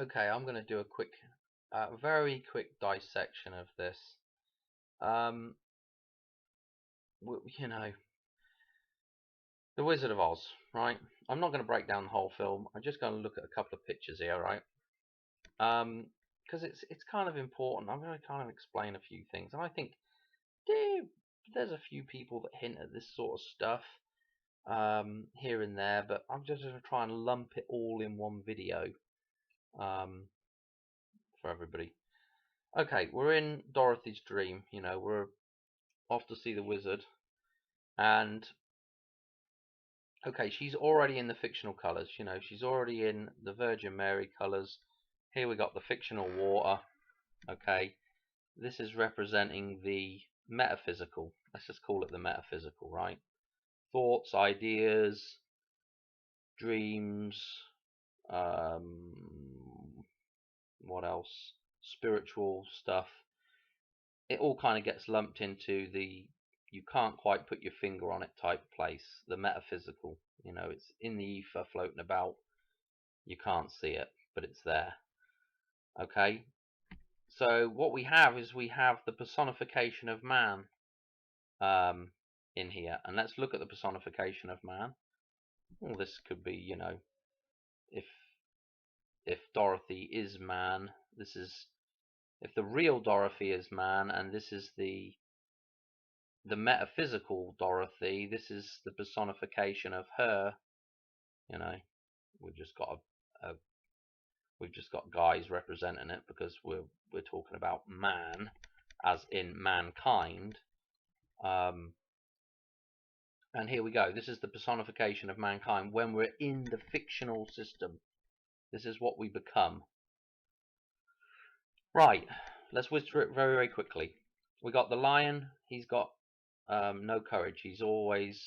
Okay, I'm going to do a very quick dissection of this. Um, you know, The Wizard of Oz, right? I'm not going to break down the whole film. I'm just going to look at a couple of pictures here, right? Because it's kind of important. I'm going to kind of explain a few things, and I think there's a few people that hint at this sort of stuff here and there, but I'm just going to try and lump it all in one video um, for everybody. Okay, we're in Dorothy's dream. We're off to see the wizard, and okay, she's already in the fictional colours. She's already in the Virgin Mary colours. Here we got the fictional water. Okay, this is representing the metaphysical. Let's just call it the metaphysical, right? Thoughts, ideas, dreams, um, what else? Spiritual stuff. It all kind of gets lumped into the you can't quite put your finger on it type place, the metaphysical. It's in the ether floating about. You can't see it, but it's there. Okay, so what we have is we have the personification of man um, in here, and let's look at the personification of man. Well, this could be, if Dorothy is man, this is if the real Dorothy is man, and this is the metaphysical Dorothy. This is the personification of her. You know, we've just got we've just got guys representing it because we're talking about man, as in mankind. And here we go. This is the personification of mankind when we're in the fictional system. This is what we become. Right. Let's whiz through it very, very quickly. We got the lion. He's got no courage. He's always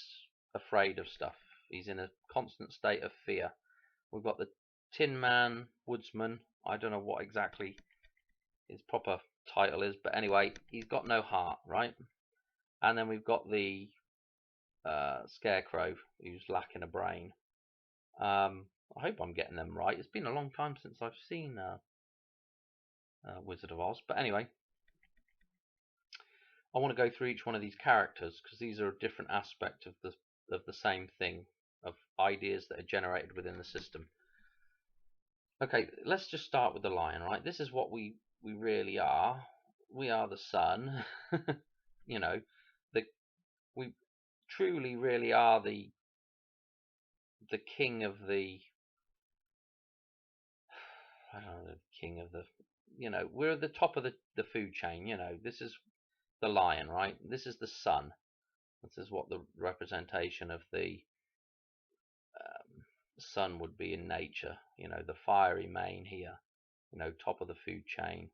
afraid of stuff. He's in a constant state of fear. We've got the Tin Man Woodsman. I don't know what exactly his proper title is, but anyway, he's got no heart, right? And then we've got the Scarecrow, who's lacking a brain. I hope I'm getting them right. It's been a long time since I've seen Wizard of Oz, but anyway, I want to go through each one of these characters because these are a different aspect of the same thing, of ideas that are generated within the system. Okay, let's just start with the lion, right? This is what we really are. We are the sun. you know, the we truly really are the king of the I don't know, the king of the we're at the top of the food chain. This is the lion, right? This is the sun. This is what the representation of the sun would be in nature. The fiery mane here. Top of the food chain,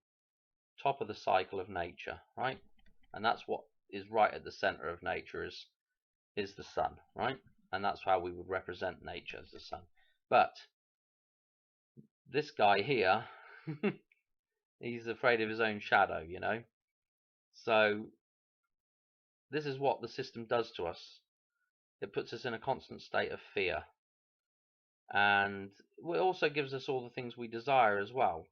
top of the cycle of nature, right? And that's what is right at the center of nature is the sun, right? And that's how we would represent nature as the sun. But this guy here, he's afraid of his own shadow, So this is what the system does to us. It puts us in a constant state of fear. And it also gives us all the things we desire as well.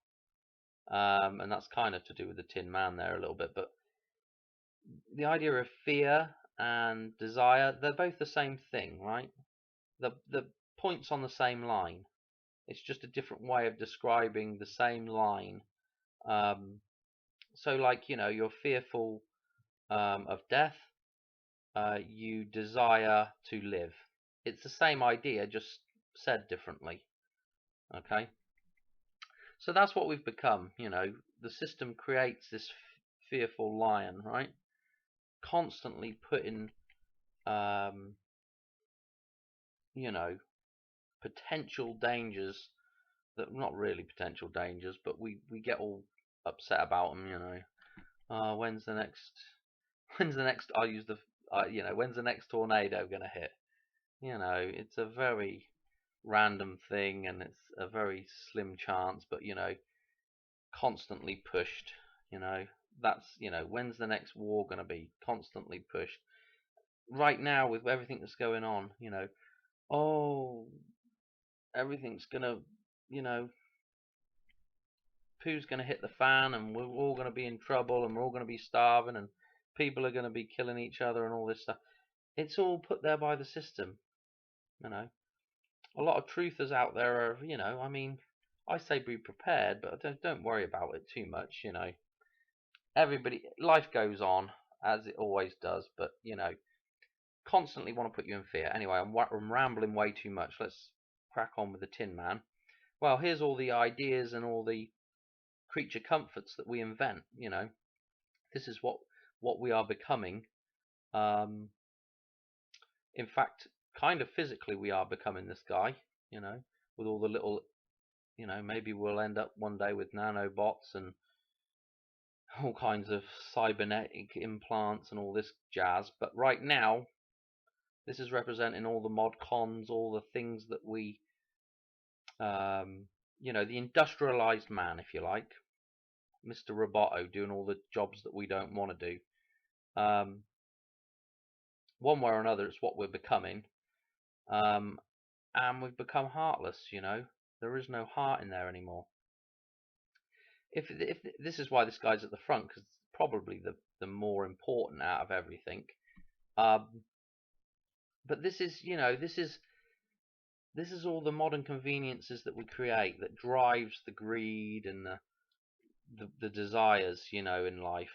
And that's kind of to do with the Tin Man there a little bit. But the idea of fear and desire, they're both the same thing, right? The point's on the same line. It's just a different way of describing the same line. So like, you're fearful of death, you desire to live. It's the same idea, just said differently. Okay, so that's what we've become. The system creates this fearful lion, right? Constantly putting you know potential dangers, that not really potential dangers, but we get all upset about them. When's the next I'll use the when's the next tornado gonna hit? It's a very random thing, and it's a very slim chance, but constantly pushed. That's when's the next war gonna be? Constantly pushed. Right now, with everything that's going on, oh, everything's gonna, you know, poo's going to hit the fan, and we're all going to be in trouble, and we're all going to be starving, and people are going to be killing each other, and all this stuff. It's all put there by the system, you know. A lot of truthers out there are, you know, I mean, I say be prepared, but don't worry about it too much, you know. Everybody, life goes on as it always does, but you know, constantly want to put you in fear. Anyway, I'm rambling way too much. Let's crack on with the Tin Man. Well, here's all the ideas and all the creature comforts that we invent. You know, this is what we are becoming. In fact, kind of physically, we are becoming this guy. You know, with all the little, you know, maybe we'll end up one day with nanobots and all kinds of cybernetic implants and all this jazz. But right now, this is representing all the mod cons, all the things that we, you know, the industrialized man, if you like, Mr. Roboto, doing all the jobs that we don't want to do. One way or another, it's what we're becoming, and we've become heartless. You know, there is no heart in there anymore. If this is why this guy's at the front, because it's probably the more important out of everything. But this is, you know, this is all the modern conveniences that we create that drives the greed and the desires, you know, in life.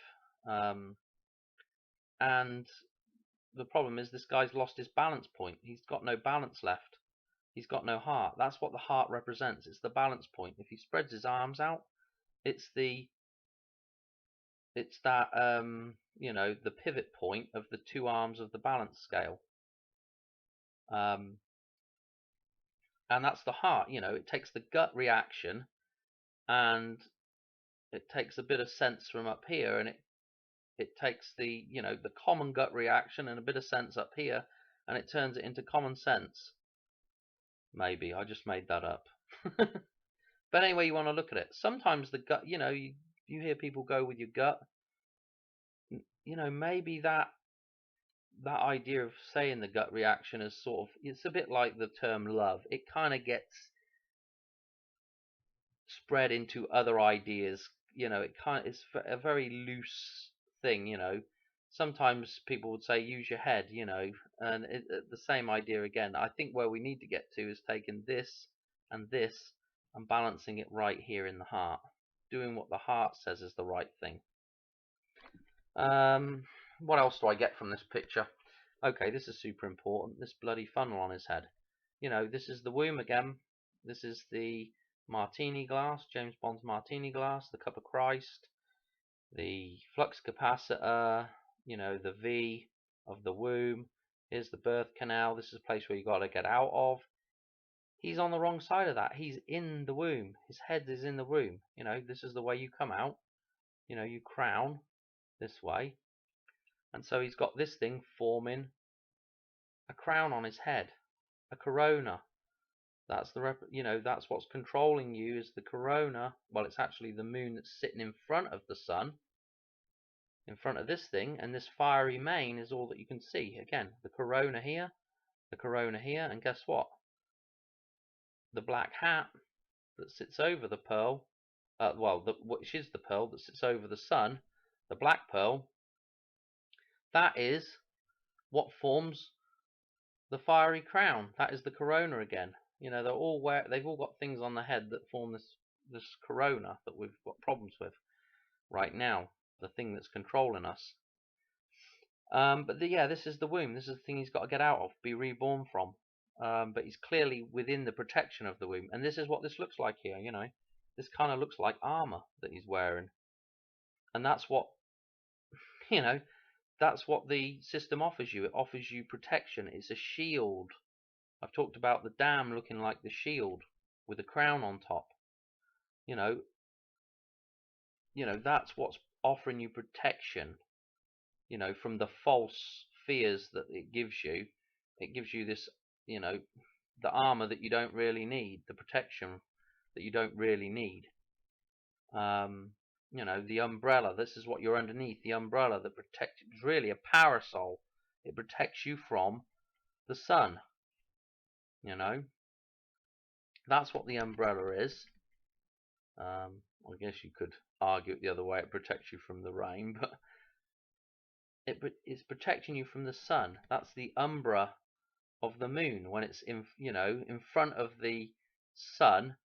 And the problem is this guy's lost his balance point. He's got no balance left. He's got no heart. That's what the heart represents. It's the balance point. If he spreads his arms out, it's that you know, the pivot point of the two arms of the balance scale. And that's the heart. You know, it takes the gut reaction, and it takes a bit of sense from up here, and it takes the, you know, the common gut reaction and a bit of sense up here, and it turns it into common sense. Maybe I just made that up. But anyway, you want to look at it. Sometimes the gut, you know, you hear people go with your gut. You know, maybe that idea of saying the gut reaction is sort of, it's a bit like the term love. It kind of gets spread into other ideas. You know, it's a very loose thing. You know, sometimes people would say use your head. You know, and the same idea again. I think where we need to get to is taking this and balancing it right here in the heart, doing what the heart says is the right thing. What else do I get from this picture? Okay, this is super important. This bloody funnel on his head. You know, this is the womb again. This is the martini glass, James Bond's martini glass, the cup of Christ, the flux capacitor, you know, the V of the womb. Here's the birth canal. This is a place where you got to get out of. He's on the wrong side of that. He's in the womb. His head is in the womb. You know, this is the way you come out. You know, you crown this way. And so he's got this thing forming a crown on his head, a corona. That's you know, that's what's controlling you, is the corona. Well, it's actually the moon that's sitting in front of the sun, in front of this thing, and this fiery mane is all that you can see. Again, the corona here, and guess what? The black hat that sits over the pearl, which is the pearl that sits over the sun, the black pearl, that is what forms the fiery crown. That is the corona again. You know, they've all got things on the head that form this corona that we've got problems with right now, the thing that's controlling us. But yeah, this is the womb. This is the thing he's got to get out of, be reborn from. But he's clearly within the protection of the womb. And this is what this looks like here, you know. This kind of looks like armor that he's wearing. And that's what, you know, that's what the system offers you. It offers you protection. It's a shield. I've talked about the dam looking like the shield with a crown on top. You know, that's what's offering you protection, you know, from the false fears that it gives you. It gives you this, you know, the armor that you don't really need, the protection that you don't really need. You know, the umbrella, this is what you're underneath, the umbrella that protects, it's really a parasol. It protects you from the sun, you know. That's what the umbrella is. I guess you could argue it the other way. It protects you from the rain, but it's protecting you from the sun. That's the umbra of the moon. When it's in, in front of the sun,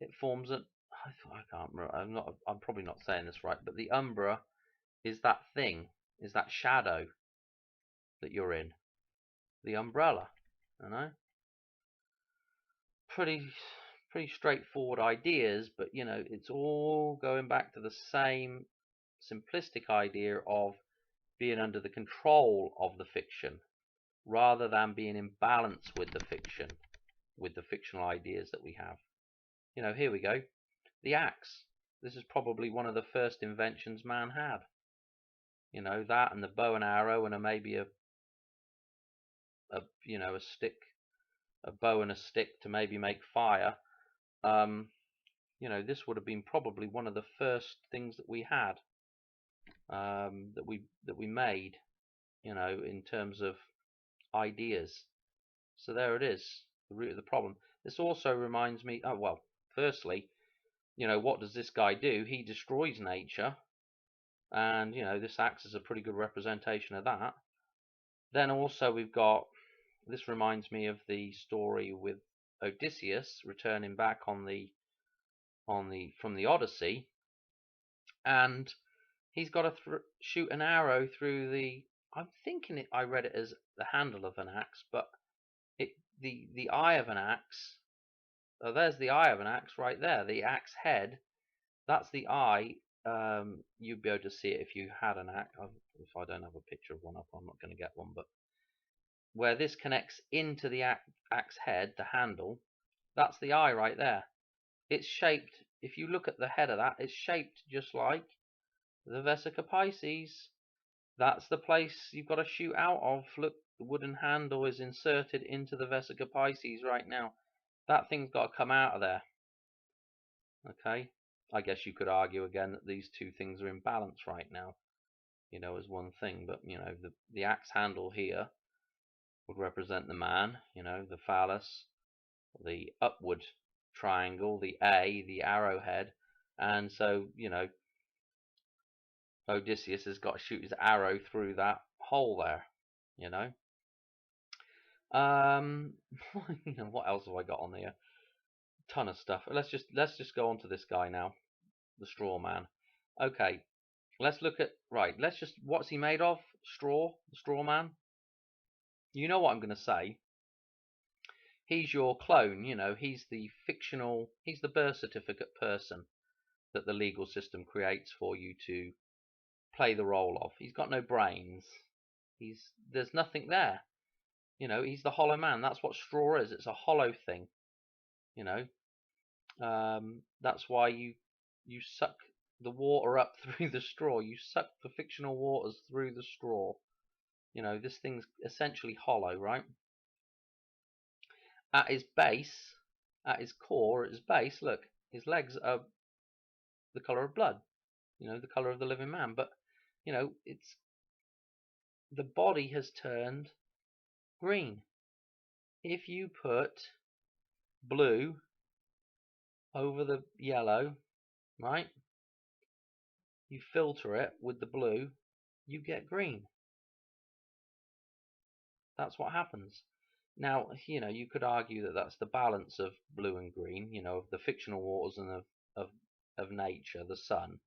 it forms a. I can't remember. I'm probably not saying this right, but the umbra is that thing, is that shadow that you're in, the umbrella. You know, pretty straightforward ideas, but it's all going back to the same simplistic idea of being under the control of the fiction rather than being in balance with the fiction, with the fictional ideas that we have. Here we go. The axe. This is probably one of the first inventions man had. That and the bow and arrow and maybe a stick, a bow and a stick to maybe make fire. This would have been probably one of the first things that we had, that we made, in terms of ideas. So there it is, the root of the problem. This also reminds me, firstly, what does this guy do? He destroys nature, and this axe is a pretty good representation of that. Then also we've got, this reminds me of the story with Odysseus returning back from the Odyssey, and he's got to shoot an arrow through the. I'm thinking I read it as the handle of an axe, but the eye of an axe. Oh, there's the eye of an axe right there. The axe head. That's the eye. You'd be able to see it if you had an axe. If I don't have a picture of one up, I'm not going to get one. But where this connects into the axe head, the handle, that's the eye right there. It's shaped. If you look at the head of that, it's shaped just like the Vesica Pisces. That's the place you've got to shoot out of. Look, the wooden handle is inserted into the Vesica Pisces right now. That thing's got to come out of there. Okay, I guess you could argue again that these two things are in balance right now, as one thing. But the axe handle here would represent the man, the phallus, the upward triangle, the A, the arrowhead, and so Odysseus has got to shoot his arrow through that hole there. What else have I got on here? Ton of stuff. Let's just go on to this guy now, the straw man. Okay, let's look at what's he made of? Straw, the straw man. You know what I'm going to say. He's your clone. He's the fictional. He's the birth certificate person that the legal system creates for you to play the role of. He's got no brains. There's nothing there. He's the hollow man. That's what straw is. It's a hollow thing. That's why you suck the water up through the straw. You suck the fictional waters through the straw. This thing's essentially hollow, right? At his base, at his core, at his base, look, his legs are the color of blood. The color of the living man. But it's the body has turned green. If you put blue over the yellow, right? You filter it with the blue, you get green. That's what happens. Now, you could argue that that's the balance of blue and green, of the fictional waters and of nature, the sun.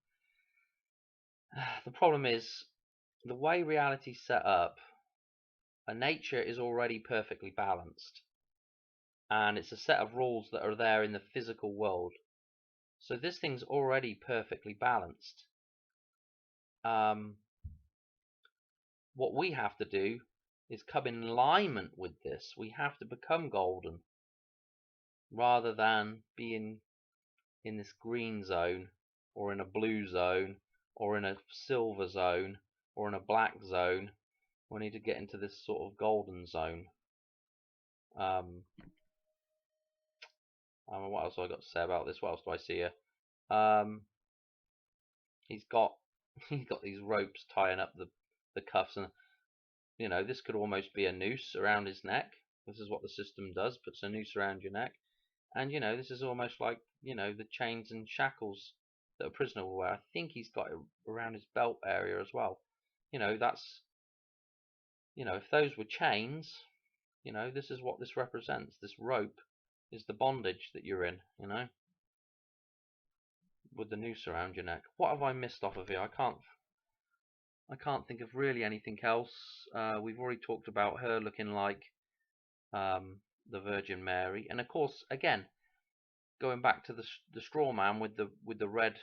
The problem is, the way reality's set up, a nature is already perfectly balanced. And it's a set of rules that are there in the physical world. So this thing's already perfectly balanced. What we have to do is come in alignment with this. We have to become golden rather than being in this green zone or in a blue zone or in a silver zone or in a black zone. We need to get into this sort of golden zone. What else have I got to say about this? What else do I see here? He's got these ropes tying up the cuffs, and this could almost be a noose around his neck. This is what the system does, puts a noose around your neck, and this is almost like the chains and shackles that a prisoner will wear. I think he's got it around his belt area as well. That's, if those were chains, this is what this represents. This rope is the bondage that you're in, with the noose around your neck. What have I missed off of here? I can't think of really anything else. We've already talked about her looking like the Virgin Mary, and of course, again, going back to the straw man with the red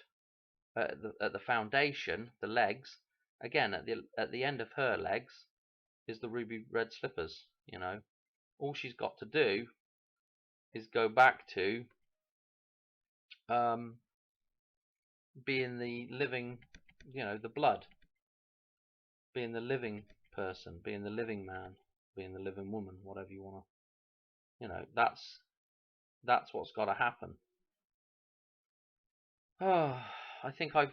at the foundation, the legs. Again, at the end of her legs is the ruby red slippers. All she's got to do is go back to being the living, the blood, being the living person, being the living man, being the living woman, whatever you want to, that's what's got to happen. Oh, I think I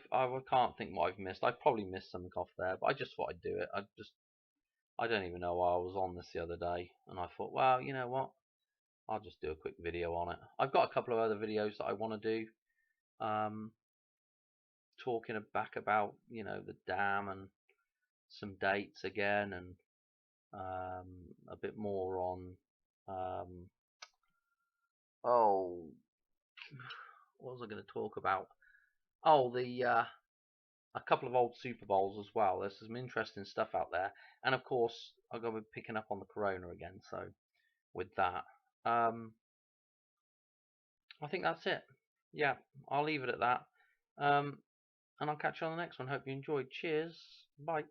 can't think what I've missed. I've probably missed something off there, but I just thought I'd do it. I don't even know why I was on this the other day, and I thought, well, you know what? I'll just do a quick video on it. I've got a couple of other videos that I want to do, talking back about, the dam and some dates again, and a bit more on, oh, what was I going to talk about? Oh, a couple of old Super Bowls as well. There's some interesting stuff out there, and of course, I'm going to be picking up on the Corona again. So, with that, I think that's it. Yeah, I'll leave it at that. And I'll catch you on the next one. Hope you enjoyed. Cheers. Bye.